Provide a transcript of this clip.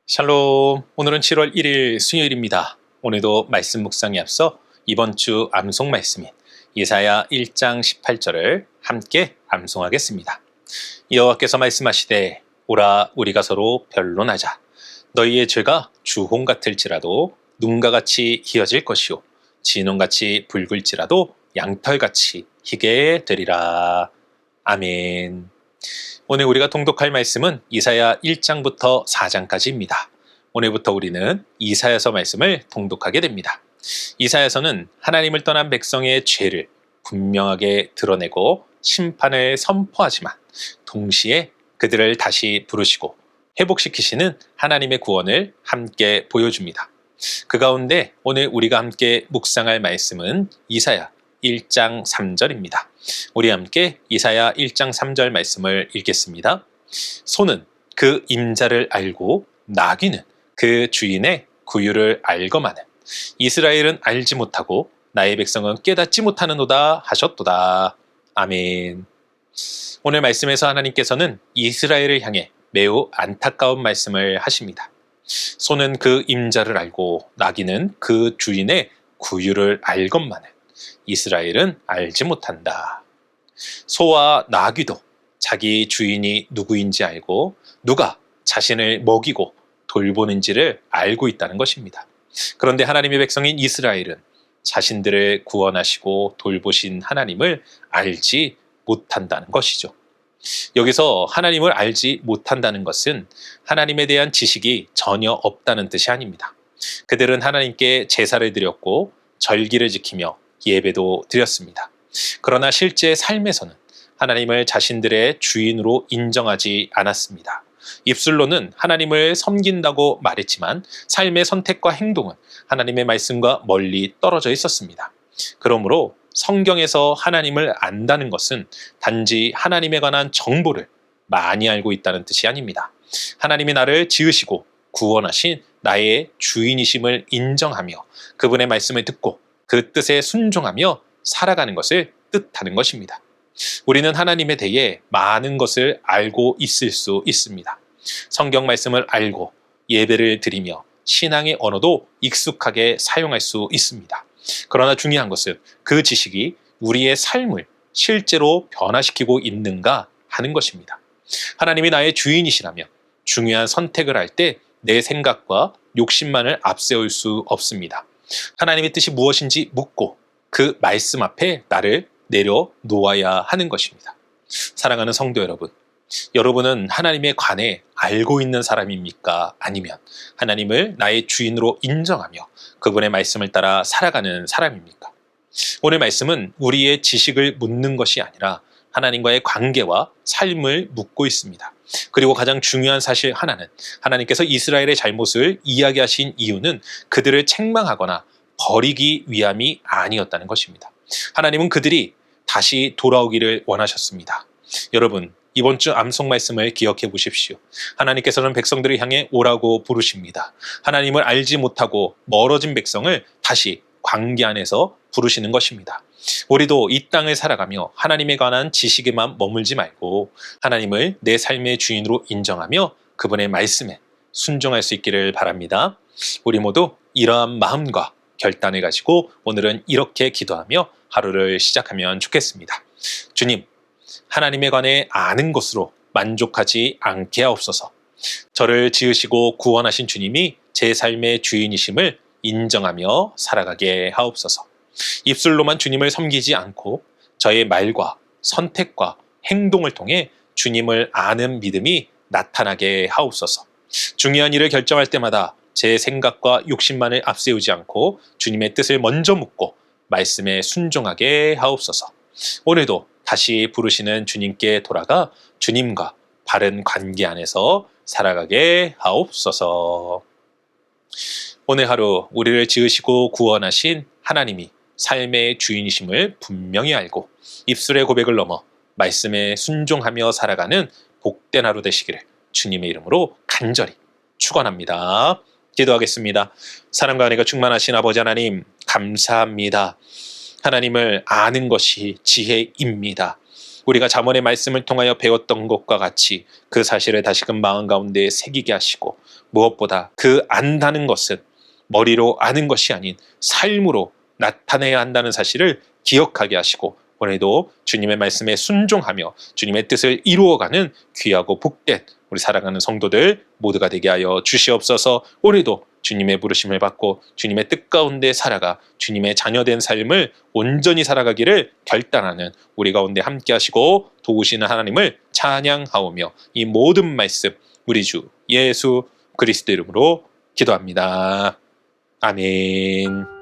샬롬. 오늘은 7월 1일 수요일입니다. 오늘도 말씀 묵상에 앞서 이번 주 암송 말씀인 이사야 1장 18절을 함께 암송하겠습니다. 여호와께서 말씀하시되 오라 우리가 서로 변론하자. 너희의 죄가 주홍 같을지라도 눈과 같이 희어질 것이요 진홍같이 붉을지라도 양털같이 희게 되리라. 아멘. 오늘 우리가 통독할 말씀은 이사야 1장부터 4장까지입니다. 오늘부터 우리는 이사야서 말씀을 통독하게 됩니다. 이사야서는 하나님을 떠난 백성의 죄를 분명하게 드러내고 심판을 선포하지만 동시에 그들을 다시 부르시고 회복시키시는 하나님의 구원을 함께 보여줍니다. 그 가운데 오늘 우리가 함께 묵상할 말씀은 이사야 1장 3절입니다. 우리 함께 이사야 1장 3절 말씀을 읽겠습니다. 소는 그 임자를 알고 나귀는 그 주인의 구유를 알거마는 이스라엘은 알지 못하고 나의 백성은 깨닫지 못하는도다 하셨도다. 아멘. 오늘 말씀에서 하나님께서는 이스라엘을 향해 매우 안타까운 말씀을 하십니다. 소는 그 임자를 알고 나귀는 그 주인의 구유를 알건만은 이스라엘은 알지 못한다. 소와 나귀도 자기 주인이 누구인지 알고 누가 자신을 먹이고 돌보는지를 알고 있다는 것입니다. 그런데 하나님의 백성인 이스라엘은 자신들을 구원하시고 돌보신 하나님을 알지 못한다는 것이죠. 여기서 하나님을 알지 못한다는 것은 하나님에 대한 지식이 전혀 없다는 뜻이 아닙니다. 그들은 하나님께 제사를 드렸고 절기를 지키며 예배도 드렸습니다. 그러나 실제 삶에서는 하나님을 자신들의 주인으로 인정하지 않았습니다. 입술로는 하나님을 섬긴다고 말했지만 삶의 선택과 행동은 하나님의 말씀과 멀리 떨어져 있었습니다. 그러므로 성경에서 하나님을 안다는 것은 단지 하나님에 관한 정보를 많이 알고 있다는 뜻이 아닙니다. 하나님이 나를 지으시고 구원하신 나의 주인이심을 인정하며 그분의 말씀을 듣고 그 뜻에 순종하며 살아가는 것을 뜻하는 것입니다. 우리는 하나님에 대해 많은 것을 알고 있을 수 있습니다. 성경 말씀을 알고 예배를 드리며 신앙의 언어도 익숙하게 사용할 수 있습니다. 그러나 중요한 것은 그 지식이 우리의 삶을 실제로 변화시키고 있는가 하는 것입니다. 하나님이 나의 주인이시라면 중요한 선택을 할 때 내 생각과 욕심만을 앞세울 수 없습니다. 하나님의 뜻이 무엇인지 묻고 그 말씀 앞에 나를 내려놓아야 하는 것입니다. 사랑하는 성도 여러분, 여러분은 하나님에 관해 알고 있는 사람입니까? 아니면 하나님을 나의 주인으로 인정하며 그분의 말씀을 따라 살아가는 사람입니까? 오늘 말씀은 우리의 지식을 묻는 것이 아니라 하나님과의 관계와 삶을 묻고 있습니다. 그리고 가장 중요한 사실 하나는 하나님께서 이스라엘의 잘못을 이야기하신 이유는 그들을 책망하거나 버리기 위함이 아니었다는 것입니다. 하나님은 그들이 다시 돌아오기를 원하셨습니다. 여러분, 이번 주 암송 말씀을 기억해 보십시오. 하나님께서는 백성들을 향해 오라고 부르십니다. 하나님을 알지 못하고 멀어진 백성을 다시 관계 안에서 부르시는 것입니다. 우리도 이 땅을 살아가며 하나님에 관한 지식에만 머물지 말고 하나님을 내 삶의 주인으로 인정하며 그분의 말씀에 순종할 수 있기를 바랍니다. 우리 모두 이러한 마음과 결단을 가지고 오늘은 이렇게 기도하며 하루를 시작하면 좋겠습니다. 주님, 하나님에 관해 아는 것으로 만족하지 않게 하옵소서. 저를 지으시고 구원하신 주님이 제 삶의 주인이심을 인정하며 살아가게 하옵소서. 입술로만 주님을 섬기지 않고 저의 말과 선택과 행동을 통해 주님을 아는 믿음이 나타나게 하옵소서. 중요한 일을 결정할 때마다 제 생각과 욕심만을 앞세우지 않고 주님의 뜻을 먼저 묻고 말씀에 순종하게 하옵소서. 오늘도 다시 부르시는 주님께 돌아가 주님과 바른 관계 안에서 살아가게 하옵소서. 오늘 하루 우리를 지으시고 구원하신 하나님이 삶의 주인이심을 분명히 알고 입술의 고백을 넘어 말씀에 순종하며 살아가는 복된 하루 되시기를 주님의 이름으로 간절히 축원합니다. 기도하겠습니다. 사랑과 은혜가 충만하신 아버지 하나님, 감사합니다. 하나님을 아는 것이 지혜입니다. 우리가 잠언의 말씀을 통하여 배웠던 것과 같이 그 사실을 다시금 마음 가운데 새기게 하시고, 무엇보다 그 안다는 것은 머리로 아는 것이 아닌 삶으로 나타내야 한다는 사실을 기억하게 하시고, 오늘도 주님의 말씀에 순종하며 주님의 뜻을 이루어가는 귀하고 복된 우리 사랑하는 성도들 모두가 되게 하여 주시옵소서. 오늘도 주님의 부르심을 받고 주님의 뜻 가운데 살아가 주님의 자녀된 삶을 온전히 살아가기를 결단하는 우리 가운데 함께 하시고 도우시는 하나님을 찬양하오며, 이 모든 말씀 우리 주 예수 그리스도 이름으로 기도합니다. 아멘.